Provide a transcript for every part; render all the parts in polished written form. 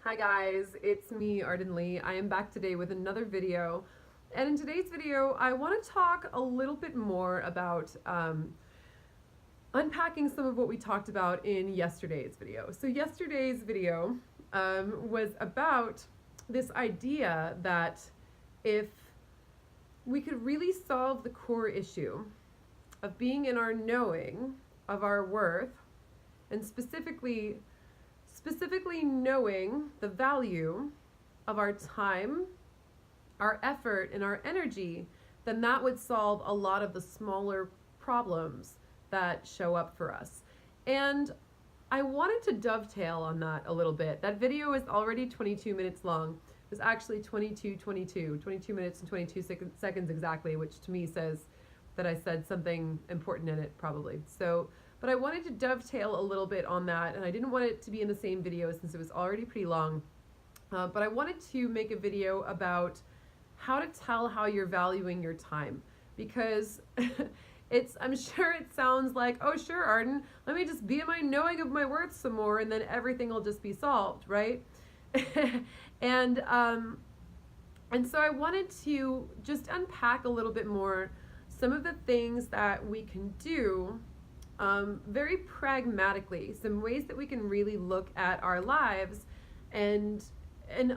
Hi guys, it's me, Arden Lee. I am back today with another video. And in today's video, I want to talk a little bit more about unpacking some of what we talked about in yesterday's video. So yesterday's video was about this idea that if we could really solve the core issue of being in our knowing of our worth, and specifically knowing the value of our time, our effort, and our energy, then that would solve a lot of the smaller problems that show up for us. And I wanted to dovetail on that a little bit. That video is already 22 minutes long. It was actually 22 minutes and 22 seconds exactly, which to me says that I said something important in it probably. But I wanted to dovetail a little bit on that, and I didn't want it to be in the same video since it was already pretty long. But I wanted to make a video about how to tell how you're valuing your time, because I'm sure it sounds like, oh sure, Arden, let me just be in my knowing of my worth some more and then everything will just be solved, right? and so I wanted to just unpack a little bit more some of the things that we can do very pragmatically, some ways that we can really look at our lives and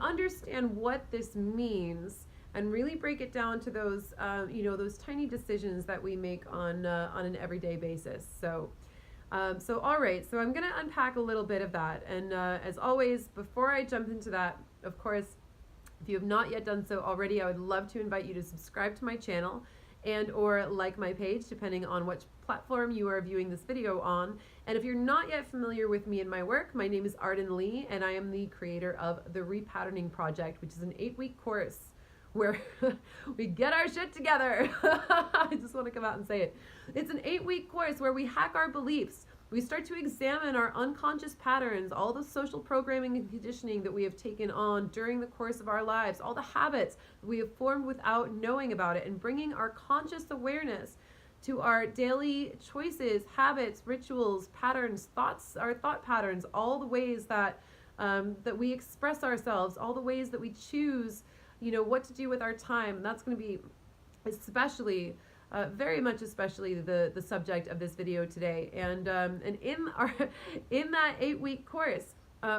understand what this means, and really break it down to those those tiny decisions that we make on an everyday basis. So all right, so I'm gonna unpack a little bit of that, and as always, before I jump into that, of course, if you have not yet done so already, I would love to invite you to subscribe to my channel and or like my page, depending on which platform you are viewing this video on. And if you're not yet familiar with me and my work, my name is Arden Lee, and I am the creator of the Repatterning Project, which is an 8-week course where we get our shit together. I just want to come out and say it. It's an 8-week course where we hack our beliefs. We start to examine our unconscious patterns, all the social programming and conditioning that we have taken on during the course of our lives, all the habits that we have formed without knowing about it, and bringing our conscious awareness to our daily choices, habits, rituals, patterns, thoughts, our thought patterns, all the ways that that we express ourselves, all the ways that we choose, what to do with our time. And that's going to be especially very much especially the subject of this video today. And in that 8-week course,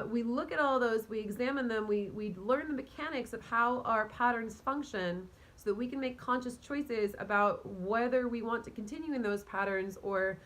we look at all those, we examine them, we learn the mechanics of how our patterns function, so that we can make conscious choices about whether we want to continue in those patterns or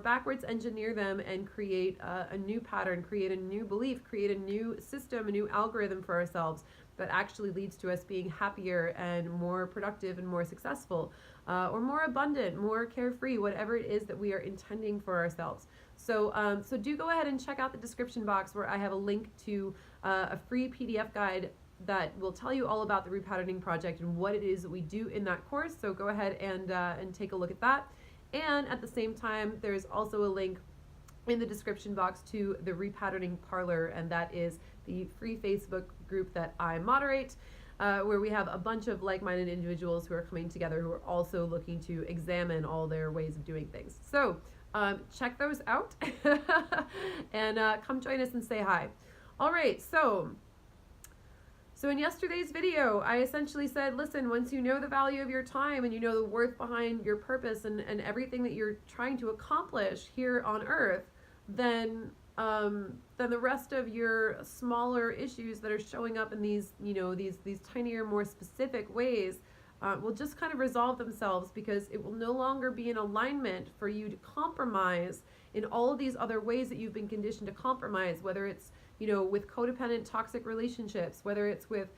backwards engineer them and create a new pattern, create a new belief, create a new system, a new algorithm for ourselves that actually leads to us being happier and more productive and more successful, or more abundant, more carefree, whatever it is that we are intending for ourselves. So do go ahead and check out the description box, where I have a link to a free PDF guide that will tell you all about the Repatterning Project and what it is that we do in that course. So go ahead and take a look at that. And at the same time, there's also a link in the description box to the Repatterning Parlor, and that is the free Facebook group that I moderate, where we have a bunch of like-minded individuals who are coming together, who are also looking to examine all their ways of doing things. So check those out and come join us and say hi. All right, so in yesterday's video, I essentially said, listen, once you know the value of your time and you know the worth behind your purpose and everything that you're trying to accomplish here on Earth, then the rest of your smaller issues that are showing up in these tinier, more specific ways will just kind of resolve themselves, because it will no longer be in alignment for you to compromise in all of these other ways that you've been conditioned to compromise, whether it's with codependent toxic relationships, whether it's with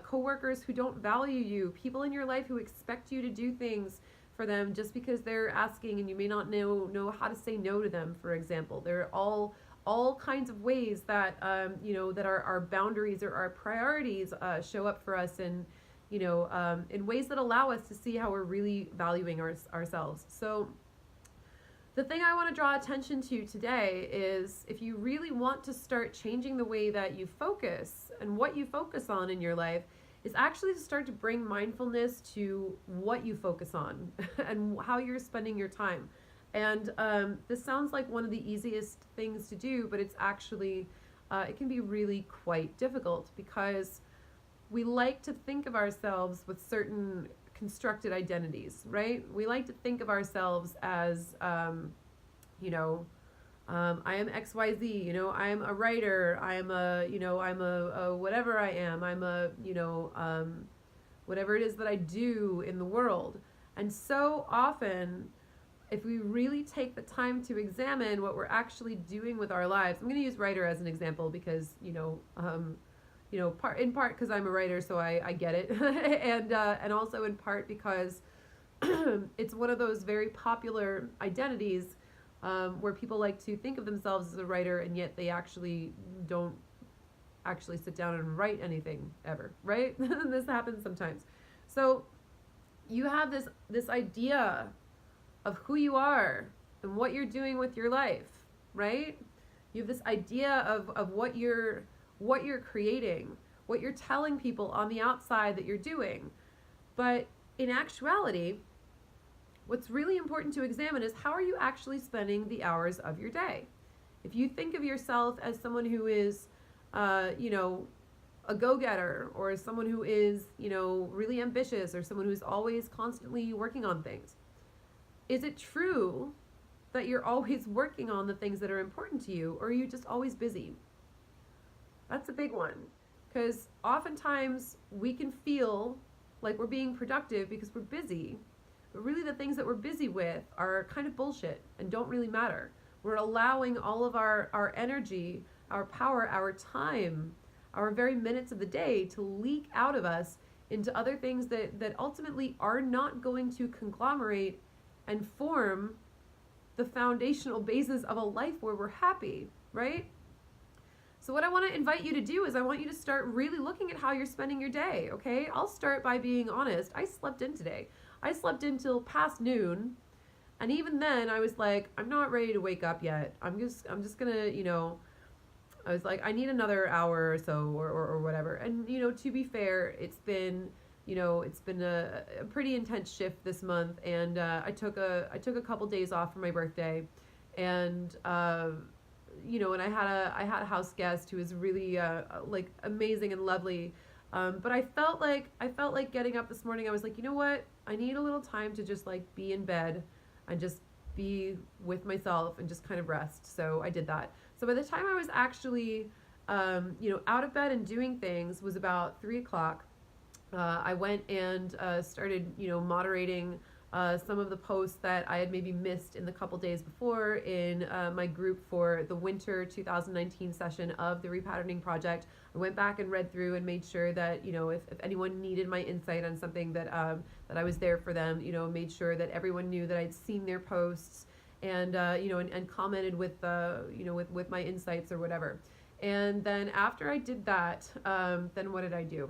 coworkers who don't value you, people in your life who expect you to do things for them just because they're asking and you may not know how to say no to them, for example. There are all kinds of ways that that our boundaries or our priorities show up for us, and in ways that allow us to see how we're really valuing ourselves. So the thing I want to draw attention to today is, if you really want to start changing the way that you focus and what you focus on in your life, is actually to start to bring mindfulness to what you focus on and how you're spending your time. And this sounds like one of the easiest things to do, but it's actually it can be really quite difficult because we like to think of ourselves with certain constructed identities, right? We like to think of ourselves as, you know, I am XYZ, you know, I'm a writer, I'm a, you know, I'm a whatever I am, I'm a, you know, whatever it is that I do in the world. And so often, if we really take the time to examine what we're actually doing with our lives, I'm going to use writer as an example because, in part because I'm a writer, so I get it, and also in part because it's one of those very popular identities where people like to think of themselves as a writer, and yet they actually don't actually sit down and write anything ever, right? This happens sometimes. So you have this idea of who you are and what you're doing with your life, right? You have this idea of what you're creating, what you're telling people on the outside that you're doing. But in actuality, what's really important to examine is how are you actually spending the hours of your day? If you think of yourself as someone who is, a go-getter, or someone who is, really ambitious, or someone who's always constantly working on things, is it true that you're always working on the things that are important to you, or are you just always busy? That's a big one, because oftentimes we can feel like we're being productive because we're busy, but really the things that we're busy with are kind of bullshit and don't really matter. We're allowing all of our energy, our power, our time, our very minutes of the day to leak out of us into other things that ultimately are not going to conglomerate and form the foundational basis of a life where we're happy, right? So what I want to invite you to do is I want you to start really looking at how you're spending your day, okay? I'll start by being honest. I slept in today. I slept in till past noon, and even then I was like, I'm not ready to wake up yet. I'm just gonna, I was like, I need another hour or so, or whatever. And to be fair, it's been a pretty intense shift this month, and I took a couple days off for my birthday, and and I had a house guest who was really like amazing and lovely. But I felt like getting up this morning. I was like, you know what? I need a little time to just like be in bed and just be with myself and just kind of rest. So I did that. So by the time I was actually, out of bed and doing things was about 3 o'clock. I went and started, moderating some of the posts that I had maybe missed in the couple days before in my group for the winter 2019 session of the Repatterning Project. I went back and read through and made sure that, if anyone needed my insight on something that I was there for them, made sure that everyone knew that I'd seen their posts and, and commented with, with my insights or whatever. And then after I did that, then what did I do?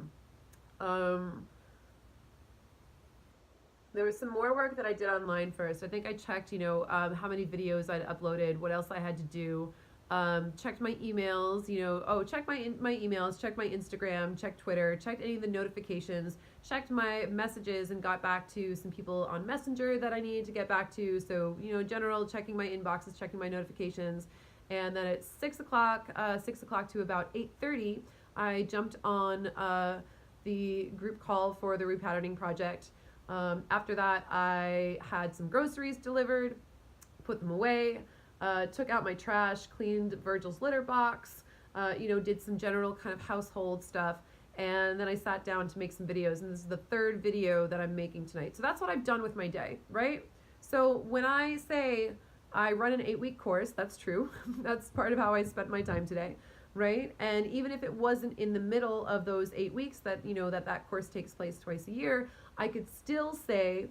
There was some more work that I did online first. I think I checked, how many videos I'd uploaded, what else I had to do, checked my emails, checked my emails, checked my Instagram, checked Twitter, checked any of the notifications, checked my messages, and got back to some people on Messenger that I needed to get back to. So, general checking my inboxes, checking my notifications. And then at 6 o'clock to about 8:30, I jumped on the group call for the Repatterning Project. After that, I had some groceries delivered, put them away, took out my trash, cleaned Virgil's litter box, did some general kind of household stuff, and then I sat down to make some videos, and this is the third video that I'm making tonight. So that's what I've done with my day, right? So when I say I run an 8-week course, that's true. That's part of how I spent my time today. Right? And even if it wasn't in the middle of those 8 weeks that, that course takes place twice a year, I could still say,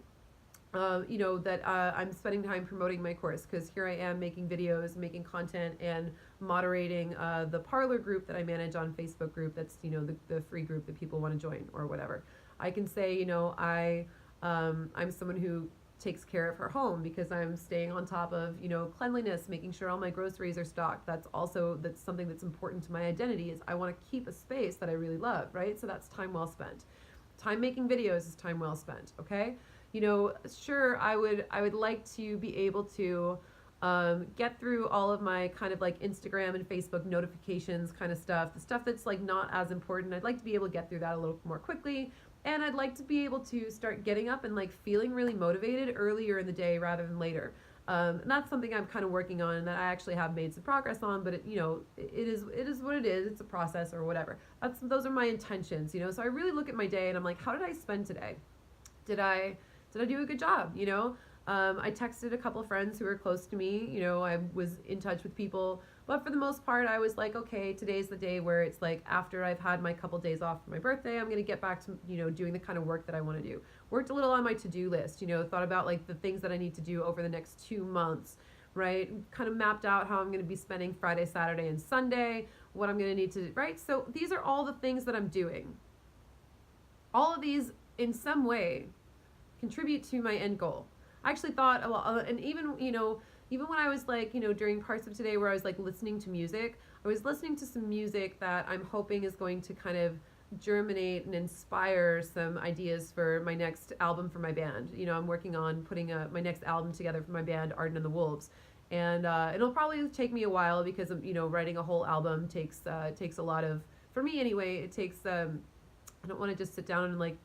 that I'm spending time promoting my course, because here I am making videos, making content, and moderating the Parlor group that I manage on Facebook group. That's, the free group that people want to join or whatever. I can say, I'm someone who takes care of her home because I'm staying on top of, cleanliness, making sure all my groceries are stocked. That's something that's important to my identity, is I want to keep a space that I really love, right? So that's time well spent. Time making videos is time well spent, okay? Sure, I would like to be able to get through all of my kind of like Instagram and Facebook notifications kind of stuff, the stuff that's like not as important. I'd like to be able to get through that a little more quickly. And I'd like to be able to start getting up and like feeling really motivated earlier in the day rather than later. And that's something I'm kind of working on and that I actually have made some progress on, but it is what it is. It's a process or whatever. Those are my intentions, So I really look at my day and I'm like, how did I spend today? Did I do a good job? I texted a couple friends who were close to me. I was in touch with people, but for the most part, I was like, okay, today's the day where it's like after I've had my couple days off for my birthday, I'm going to get back to, doing the kind of work that I want to do. Worked a little on my to-do list, thought about like the things that I need to do over the next 2 months, right? Kind of mapped out how I'm going to be spending Friday, Saturday, and Sunday, what I'm going to need to, right? So these are all the things that I'm doing. All of these in some way contribute to my end goal. I actually thought, and even when I was like, during parts of today where I was like listening to music, I was listening to some music that I'm hoping is going to kind of germinate and inspire some ideas for my next album for my band. I'm working on putting my next album together for my band, Arden and the Wolves. And it'll probably take me a while because, writing a whole album takes a lot of, for me anyway, it takes, I don't want to just sit down and like,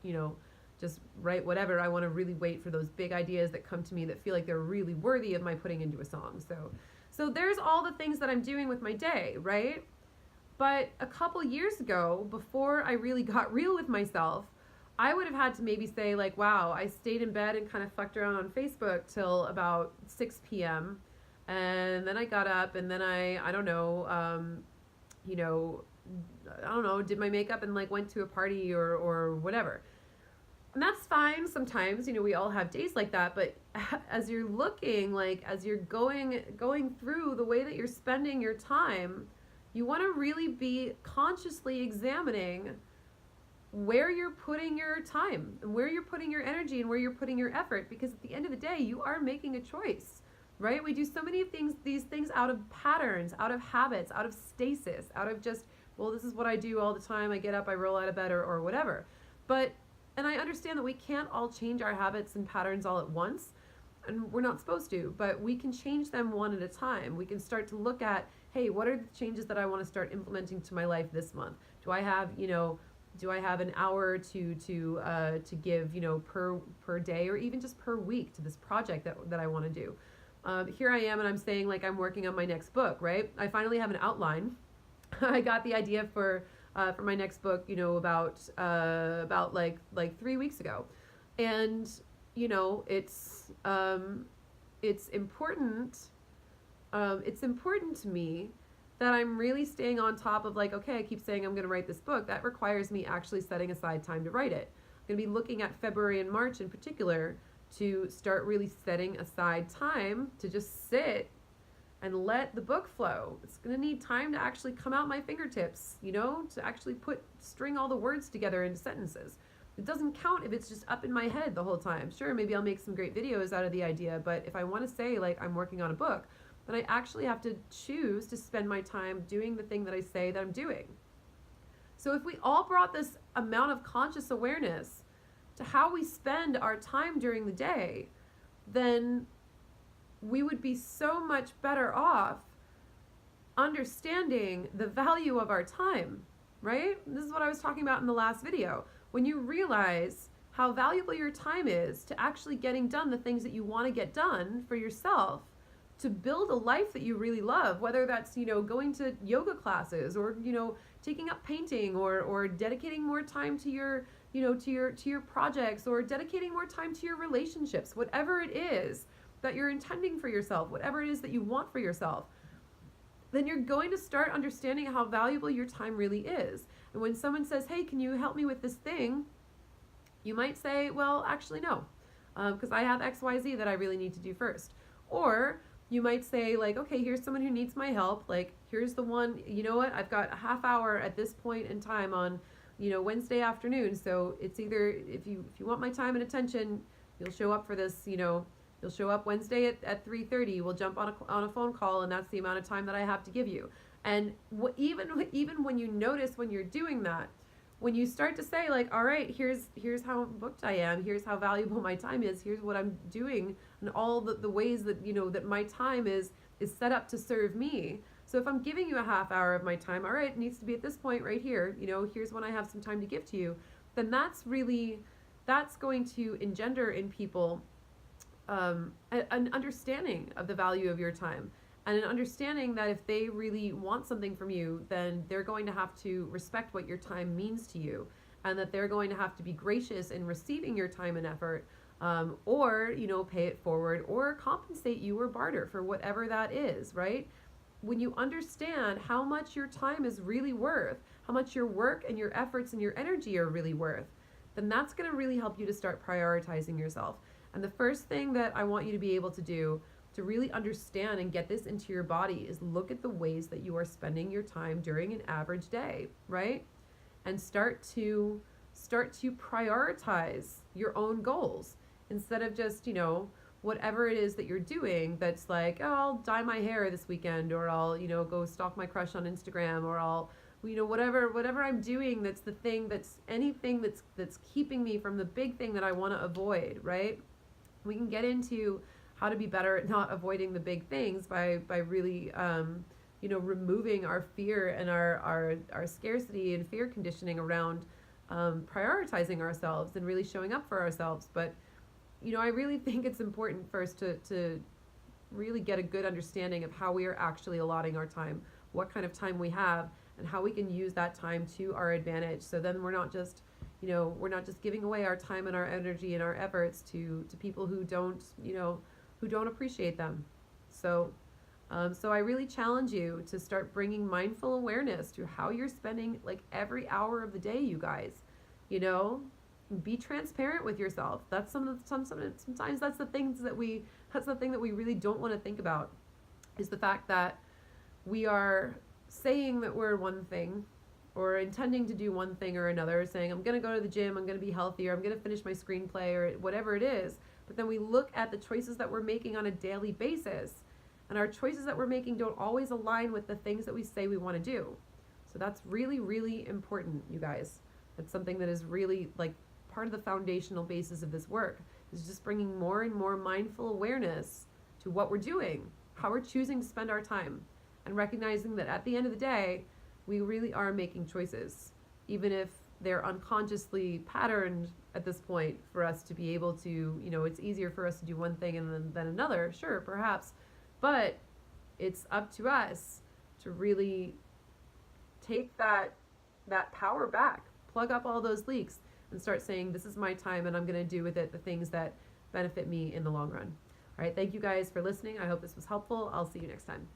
just write whatever. I want to really wait for those big ideas that come to me that feel like they're really worthy of my putting into a song. So there's all the things that I'm doing with my day, right? But a couple years ago, before I really got real with myself, I would have had to maybe say like, wow, I stayed in bed and kind of fucked around on Facebook till about 6 p.m. And then I got up and then I don't know, did my makeup and like went to a party or whatever. And that's fine sometimes, we all have days like that, but as you're looking, like as you're going through the way that you're spending your time, you want to really be consciously examining where you're putting your time and where you're putting your energy and where you're putting your effort, because at the end of the day, you are making a choice, right? We do so many things, these things out of patterns, out of habits, out of stasis, out of just, well, this is what I do all the time. I get up, I roll out of bed or whatever. And I understand that we can't all change our habits and patterns all at once, and we're not supposed to, but we can change them one at a time. We can start to look at, hey, what are the changes that I want to start implementing to my life this month? Do I have an hour to give, per day or even just per week to this project that I want to do? Here I am, and I'm saying like I'm working on my next book, right? I finally have an outline. I got the idea for my next book, about like 3 weeks ago, and it's important. It's important to me that I'm really staying on top of like, okay, I keep saying I'm going to write this book. That requires me actually setting aside time to write it. I'm going to be looking at February and March in particular to start really setting aside time to just sit and let the book flow. It's going to need time to actually come out my fingertips, to actually string all the words together into sentences. It doesn't count if it's just up in my head the whole time. Sure, maybe I'll make some great videos out of the idea, but if I want to say like I'm working on a book, then I actually have to choose to spend my time doing the thing that I say that I'm doing. So if we all brought this amount of conscious awareness to how we spend our time during the day, then we would be so much better off understanding the value of our time, right? This is what I was talking about in the last video. When you realize how valuable your time is to actually getting done the things that you want to get done for yourself, to build a life that you really love, whether that's, going to yoga classes or, taking up painting or dedicating more time to your, to your projects, or dedicating more time to your relationships, whatever it is that you're intending for yourself, whatever it is that you want for yourself, then you're going to start understanding how valuable your time really is. And when someone says, hey, can you help me with this thing? You might say, well, actually, no, because I have XYZ that I really need to do first. Or you might say like, okay, here's someone who needs my help. Like, here's the one, you know what? I've got a half hour at this point in time on, Wednesday afternoon. So it's either, if you want my time and attention, you'll show up for this, you'll show up Wednesday at 3:30. We'll jump on a phone call, and that's the amount of time that I have to give you. And even when you notice when you're doing that, when you start to say like, all right, here's how booked I am, here's how valuable my time is, here's what I'm doing, and all the ways that, you know, that my time is set up to serve me. So if I'm giving you a half hour of my time, all right, it needs to be at this point right here, you know, here's when I have some time to give to you, then that's going to engender in people an understanding of the value of your time, and an understanding that if they really want something from you, then they're going to have to respect what your time means to you, and that they're going to have to be gracious in receiving your time and effort, or, you know, pay it forward or compensate you or barter for whatever that is, right? When you understand how much your time is really worth, how much your work and your efforts and your energy are really worth, then that's going to really help you to start prioritizing yourself. And the first thing that I want you to be able to do to really understand and get this into your body is look at the ways that you are spending your time during an average day, right? And start to prioritize your own goals instead of just, you know, whatever it is that you're doing that's like, oh, I'll dye my hair this weekend, or I'll, you know, go stalk my crush on Instagram, or I'll, you know, whatever I'm doing, that's the thing, that's anything that's keeping me from the big thing that I want to avoid, right? We can get into how to be better at not avoiding the big things by really you know, removing our fear and our scarcity and fear conditioning around prioritizing ourselves and really showing up for ourselves. But you know, I really think it's important first to really get a good understanding of how we are actually allotting our time, what kind of time we have, and how we can use that time to our advantage. So then we're not just, you know, we're not just giving away our time and our energy and our efforts to people who don't, you know, who don't appreciate them. So so I really challenge you to start bringing mindful awareness to how you're spending like every hour of the day, you guys. You know, be transparent with yourself. That's sometimes that's the things that that's the thing that we really don't want to think about, is the fact that we are saying that we're one thing, or intending to do one thing or another, saying I'm going to go to the gym, I'm going to be healthier, I'm going to finish my screenplay, or whatever it is. But then we look at the choices that we're making on a daily basis, and our choices that we're making don't always align with the things that we say we want to do. So that's really, really important, you guys. That's something that is really like part of the foundational basis of this work, is just bringing more and more mindful awareness to what we're doing, how we're choosing to spend our time, and recognizing that at the end of the day, we really are making choices, even if they're unconsciously patterned at this point for us to be able to, you know, it's easier for us to do one thing and then another, sure, perhaps, but it's up to us to really take that power back, plug up all those leaks, and start saying, this is my time and I'm going to do with it the things that benefit me in the long run. All right, thank you guys for listening. I hope this was helpful. I'll see you next time.